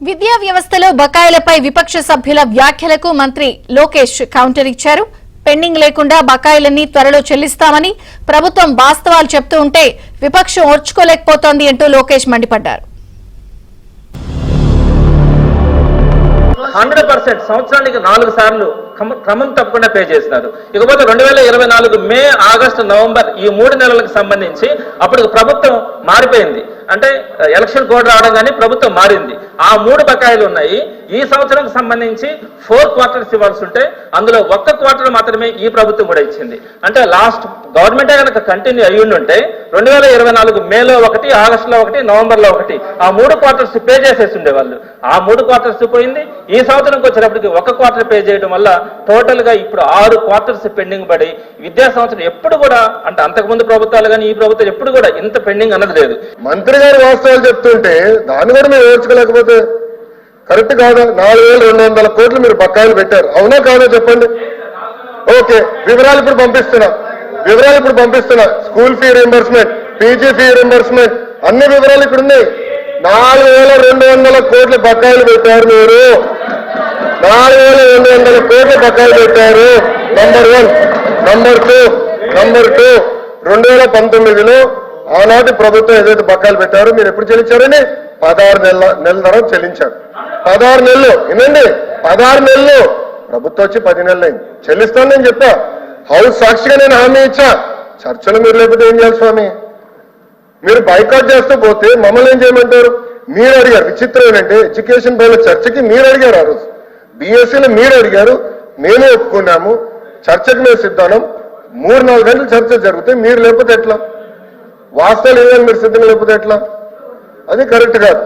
విద్యా వ్యవస్థలో బకాయిలపై విపక్ష సభ్యుల వ్యాఖ్యలకు మంత్రి లోకేష్ కౌంటర్ ఇచ్చారు. పెండింగ్ లేకుండా బకాయిలన్నీ త్వరలో చెల్లిస్తామని ప్రభుత్వం వాస్తవాలు చెప్తూ ఉంటే విపక్షం ఓర్చుకోలేకపోతోంది అంటూ లోకేష్ మండిపడ్డారు. 100% సంవత్సరానికి 4 సార్లు క్రమం తప్పకుండా పే చేసినారు. ఇకపోతే 2024 మే, ఆగస్టు, నవంబర్ ఈ 3 నెలలకు సంబంధించి అప్పుడు ప్రభుత్వం మారిపోయింది. అంటే ఎలక్షన్ కోడ్ రావడం కానీ ప్రభుత్వం మారింది. ఆ 3 బకాయిలు ఉన్నాయి. ఈ సంవత్సరం సంబంధించి 4 క్వార్టర్స్ ఇవ్వాల్సి ఉంటే అందులో 1 క్వార్టర్ మాత్రమే ఈ ప్రభుత్వం కూడా ఇచ్చింది. అంటే లాస్ట్ గవర్నమెంటే కనుక కంటిన్యూ అయ్యి ఉంటే 2024 మేలో 1, ఆగస్టులో 1, నవంబర్లో 1 ఆ 3 క్వార్టర్స్ పే చేసేసి ఉండేవాళ్ళు. ఆ 3 క్వార్టర్స్ పోయింది. ఈ సంవత్సరంకి వచ్చేటప్పటికి 1 క్వార్టర్ పే చేయడం వల్ల టోటల్ గా ఇప్పుడు 6 క్వార్టర్స్ పెండింగ్ పడి విద్యా సంవత్సరం ఎప్పుడు కూడా అంటే అంతకుముందు ప్రభుత్వాలు కానీ ఈ ప్రభుత్వం ఎప్పుడు కూడా ఇంత పెండింగ్ అన్నది లేదు. మంత్రి గారు వాస్తవాలు చెప్తుంటే దాన్ని కూడా మీరు ఓర్చుకోలేకపోతే కరెక్ట్ కాదా? 4,200 కోట్లు మీరు బకాయిలు పెట్టారు, అవునా కాదా చెప్పండి. ఓకే, వివరాలు ఇప్పుడు పంపిస్తున్నా. School fee reimbursement, PG fee reimbursement అన్ని వివరాలు ఇక్కడ ఉన్నాయి. 4,200 కోట్లు బకాయిలు పెట్టారు మీరు. 4,200 కోట్లు బకాయిలు పెట్టారు. నంబర్ 1. నంబర్ 2 2019లో ఆనాటి ప్రభుత్వం ఏదైతే బకాయిలు పెట్టారో మీరు ఎప్పుడు చెల్లించారని 16 నెలల తర్వాత చెల్లించారు. 16 నెలలు వినండి, 16 నెలలు ప్రభుత్వం వచ్చి 10 నెలలు అయింది. చెల్లిస్తాను నేను చెప్పా. హౌస్ సాక్షిగా నేను హామీ ఇచ్చా. చర్చలు మీరు లేకపోతే ఏం చేయాలి స్వామి? మీరు బైకాట్ చేస్తూ పోతే మమ్మల్ని ఏం చేయమంటారు? మీరు అడిగారు. విచిత్రం ఏంటంటే ఎడ్యుకేషన్ పైన చర్చకి మీరు అడిగారు. ఆ రోజు బీఎస్సీలో మీరు అడిగారు, మేము ఒప్పుకున్నాము. చర్చకు మేము సిద్ధానం. 3-4 గంటలు చర్చ జరిగితే మీరు లేకపోతే ఎట్లా? వాస్తవాలు ఏమైనా మీరు సిద్ధంగా లేకపోతే ఎట్లా? అది కరెక్ట్ కాదు.